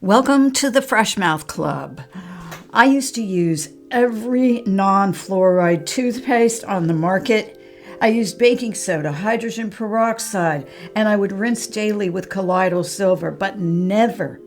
Welcome to the Fresh Mouth Club. I used to use every non-fluoride toothpaste on the market. I used baking soda, hydrogen peroxide, and I would rinse daily with colloidal silver, but never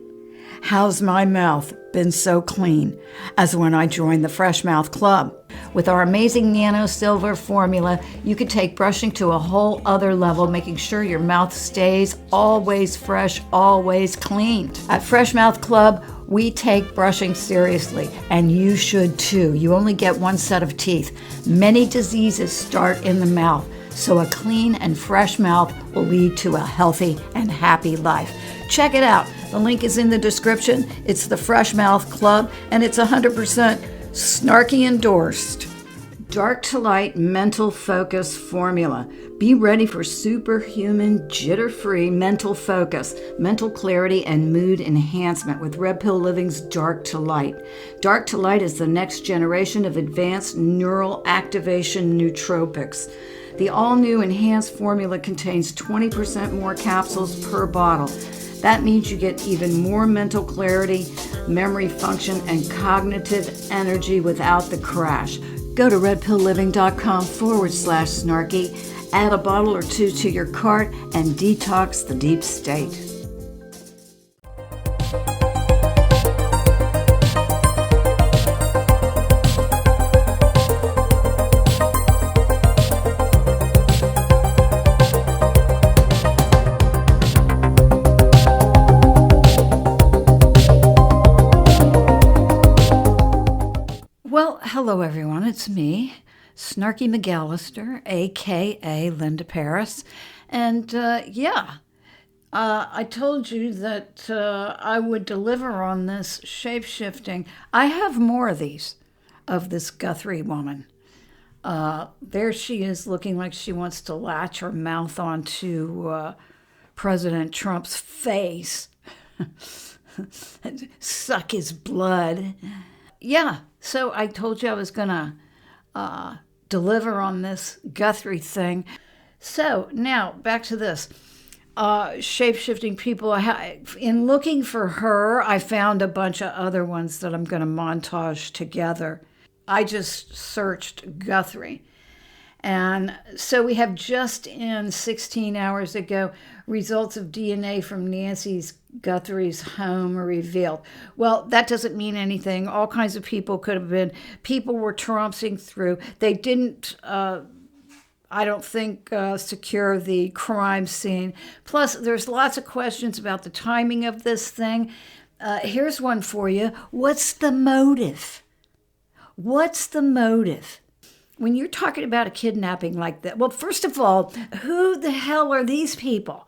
has my mouth been so clean as when I joined the Fresh Mouth Club. With our amazing nano silver formula, you can take brushing to a whole other level, making sure your mouth stays always fresh, always clean. At Fresh Mouth Club, we take brushing seriously, and you should too. You only get one set of teeth. Many diseases start in the mouth, so a clean and fresh mouth will lead to a healthy and happy life. Check it out. The link is in the description. It's the Fresh Mouth Club, and it's 100% snarky endorsed. Dark to light mental focus formula. Be ready for superhuman, jitter-free mental focus, mental clarity, and mood enhancement with Red Pill Living's Dark to Light. Dark to Light is the next generation of advanced neural activation nootropics. The all-new enhanced formula contains 20% more capsules per bottle. That means you get even more mental clarity, memory function, and cognitive energy without the crash. Go to redpillliving.com/snarky, add a bottle or two to your cart, and detox the deep state. Well, hello everyone, it's me, Snarky McAllister, aka Linda Paris, and I told you that I would deliver on this shape-shifting. I have more of these, of this Guthrie woman. There she is looking like she wants to latch her mouth onto President Trump's face and suck his blood. Yeah, so I told you I was going to deliver on this Guthrie thing. So now back to this. Shape-shifting people. In looking for her, I found a bunch of other ones that I'm going to montage together. I just searched Guthrie. And so we have just in 16 hours ago, results of DNA from Nancy Guthrie's home are revealed. Well, that doesn't mean anything. All kinds of people could have been. People were trouncing through. They didn't, I don't think, secure the crime scene. Plus, there's lots of questions about the timing of this thing. Here's one for you. What's the motive? What's the motive? When you're talking about a kidnapping like that, well, first of all, who the hell are these people?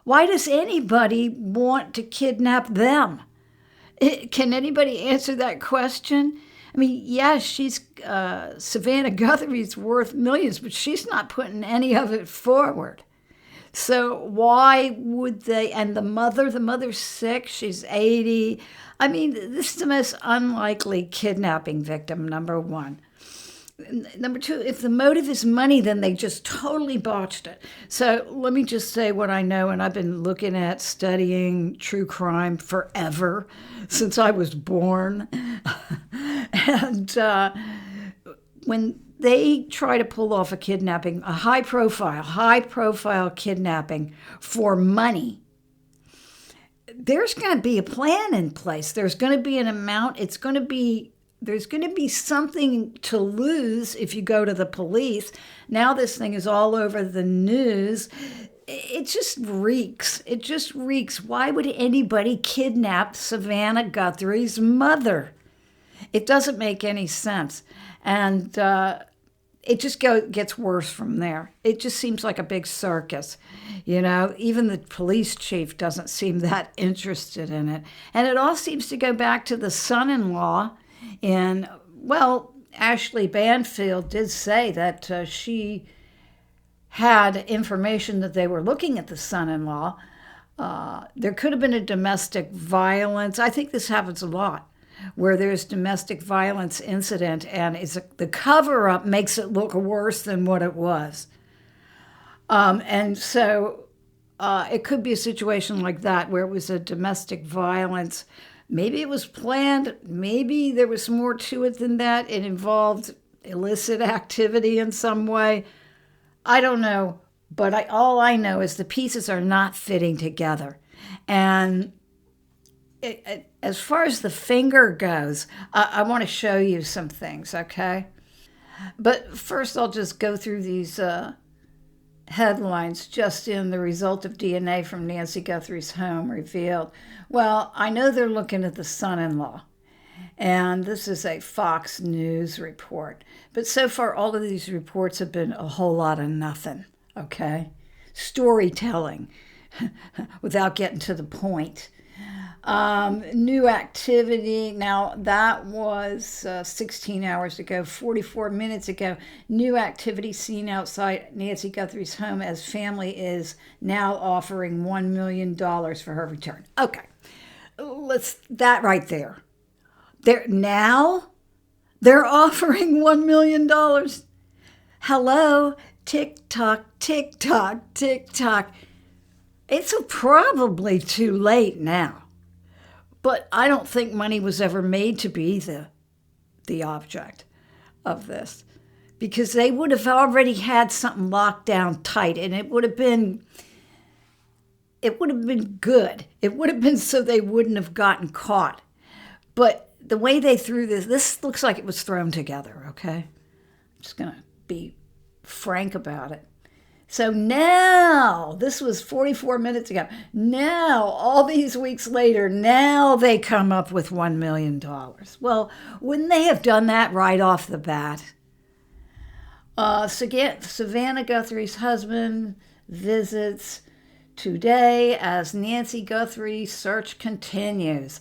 Why does anybody want to kidnap them? Can anybody answer that question? I mean, yeah, she's Savannah Guthrie's worth millions, but she's not putting any of it forward. So why would they? And the mother's sick. She's 80. I mean, this is the most unlikely kidnapping victim, number one. Number two, if the motive is money, then they just totally botched it. So let me just say what I know, and I've been looking at studying true crime forever, since I was born. And when they try to pull off a kidnapping, a high-profile kidnapping for money, there's going to be a plan in place. There's going to be an amount. There's going to be something to lose if you go to the police. Now this thing is all over the news. It just reeks. It just reeks. Why would anybody kidnap Savannah Guthrie's mother? It doesn't make any sense. And it just gets worse from there. It just seems like a big circus. You know, even the police chief doesn't seem that interested in it. And it all seems to go back to the son-in-law. And, well, Ashley Banfield did say that she had information that they were looking at the son-in-law. There could have been a domestic violence. I think this happens a lot, where there's domestic violence incident, and the cover-up makes it look worse than what it was. And so it could be a situation like that where it was a domestic violence. Maybe it was planned. Maybe there was more to it than that. It involved illicit activity in some way. I don't know. But all I know is the pieces are not fitting together. And as far as the finger goes, I want to show you some things, okay? But first I'll just go through these headlines. Just in, the result of DNA from Nancy Guthrie's home revealed. Well, I know they're looking at the son-in-law. And this is a Fox News report. But so far, all of these reports have been a whole lot of nothing, okay? Storytelling without getting to the point. New activity. Now, that was 16 hours ago, 44 minutes ago. New activity seen outside Nancy Guthrie's home as family is now offering $1 million for her return. Okay, that right there. They're offering $1 million. Hello, tick-tock, tick-tock, tick-tock. It's probably too late now. But I don't think money was ever made to be the object of this, because they would have already had something locked down tight, and it would have been good. It would have been so they wouldn't have gotten caught. But the way they threw this looks like it was thrown together, okay? I'm just going to be frank about it. So now, this was 44 minutes ago. Now, all these weeks later, now they come up with $1 million. Well, wouldn't they have done that right off the bat? Savannah Guthrie's husband visits today as Nancy Guthrie's search continues.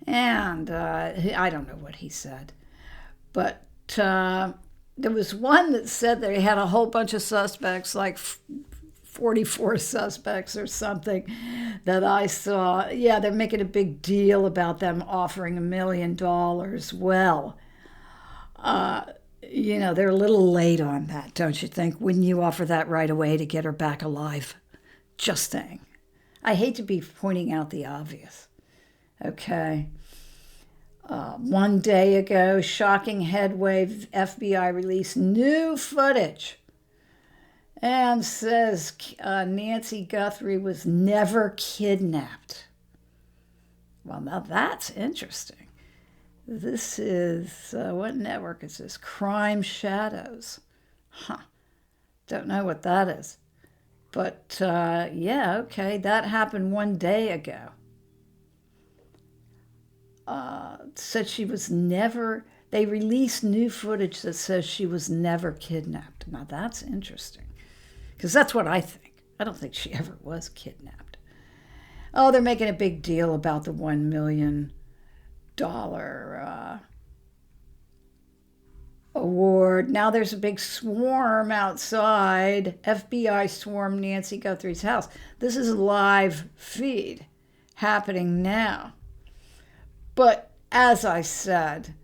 And I don't know what he said. But there was one that said they had a whole bunch of suspects, like 44 suspects or something that I saw. Yeah, they're making a big deal about them offering $1 million. Well, they're a little late on that, don't you think? Wouldn't you offer that right away to get her back alive? Just saying. I hate to be pointing out the obvious. Okay. One day ago, shocking headway, FBI released new footage and says Nancy Guthrie was never kidnapped. Well, now that's interesting. This is, what network is this? Crime Shadows. Don't know what that is. But, yeah, okay, that happened one day ago. Said she was never, they released new footage that says she was never kidnapped. Now that's interesting, because that's what I think. I don't think she ever was kidnapped. Oh, they're making a big deal about the $1 million award. Now there's a big swarm outside. FBI swarm Nancy Guthrie's house. This is a live feed happening now. But as I said,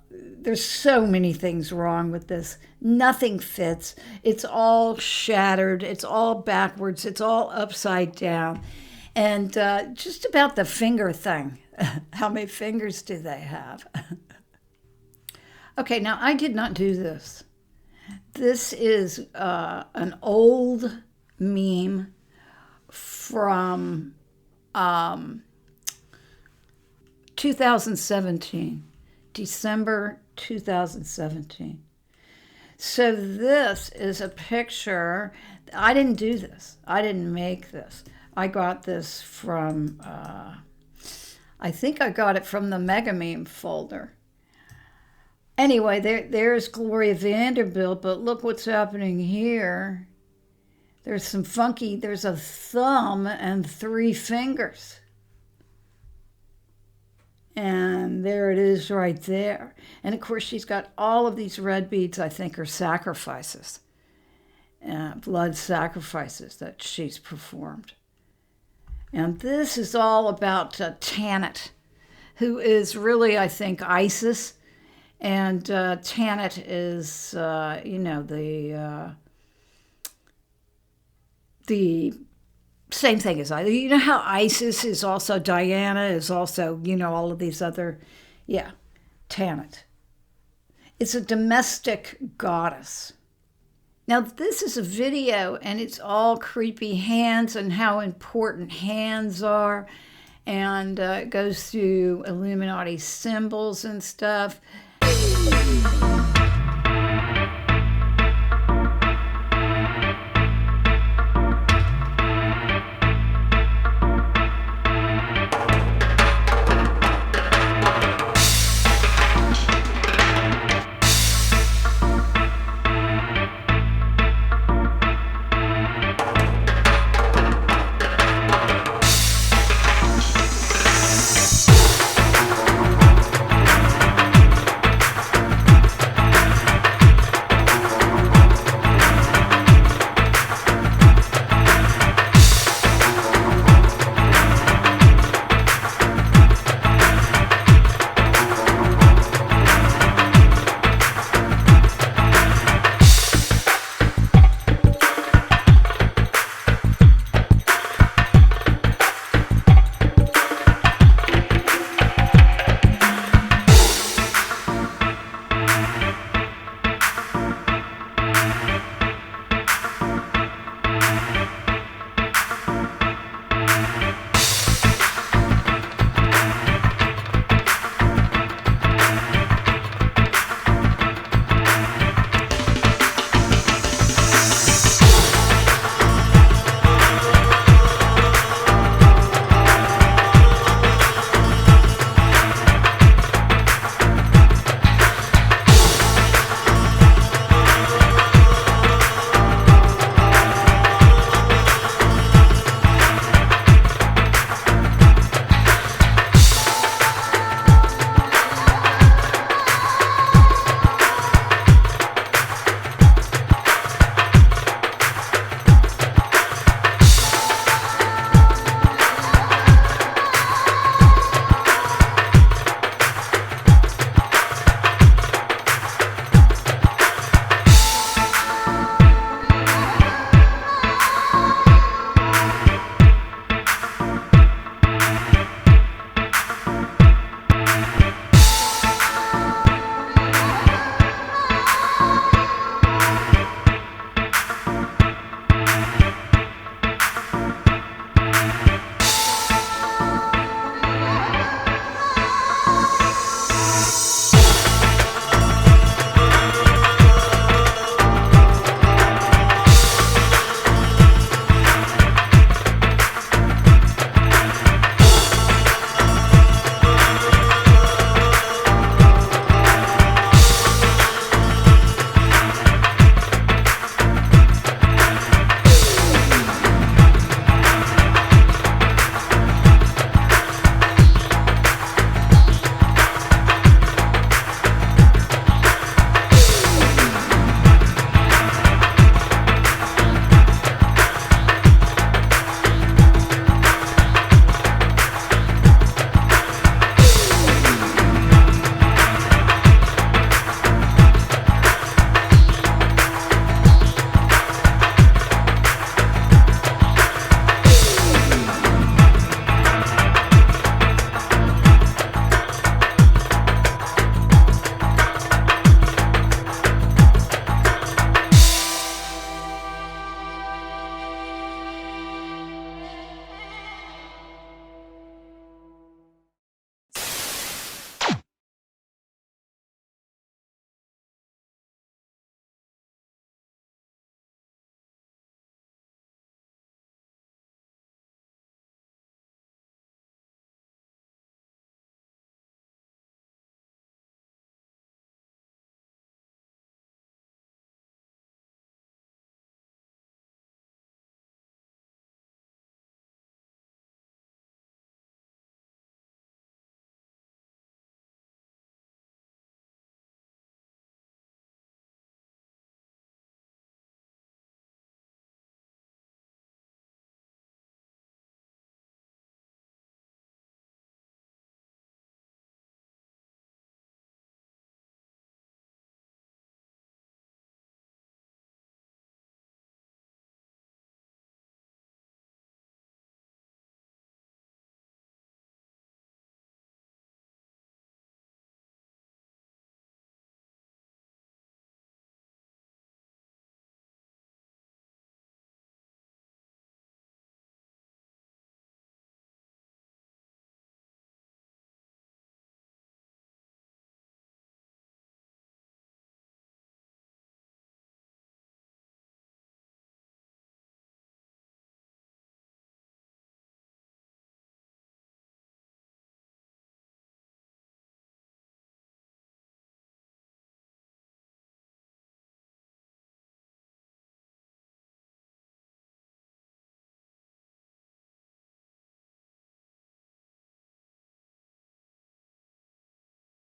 there's so many things wrong with this. Nothing fits. It's all shattered. It's all backwards. It's all upside down. And just about the finger thing. How many fingers do they have? Okay, now I did not do this. This is an old meme from 2017, December 2017. So this is a picture. I didn't do this. I didn't make this. I got this from, I think I got it from the Mega Meme folder. Anyway, there's Gloria Vanderbilt, but look what's happening here. There's a thumb and 3 fingers. And there it is right there. And of course, she's got all of these red beads, I think, are sacrifices, blood sacrifices that she's performed. And this is all about Tanit, who is really, I think, ISIS. And Tanit is, the Same thing as Isis. You know how Isis is also, Diana is also, you know, all of these other, yeah, Tanit. It's a domestic goddess. Now, this is a video, and it's all creepy hands and how important hands are. And it goes through Illuminati symbols and stuff.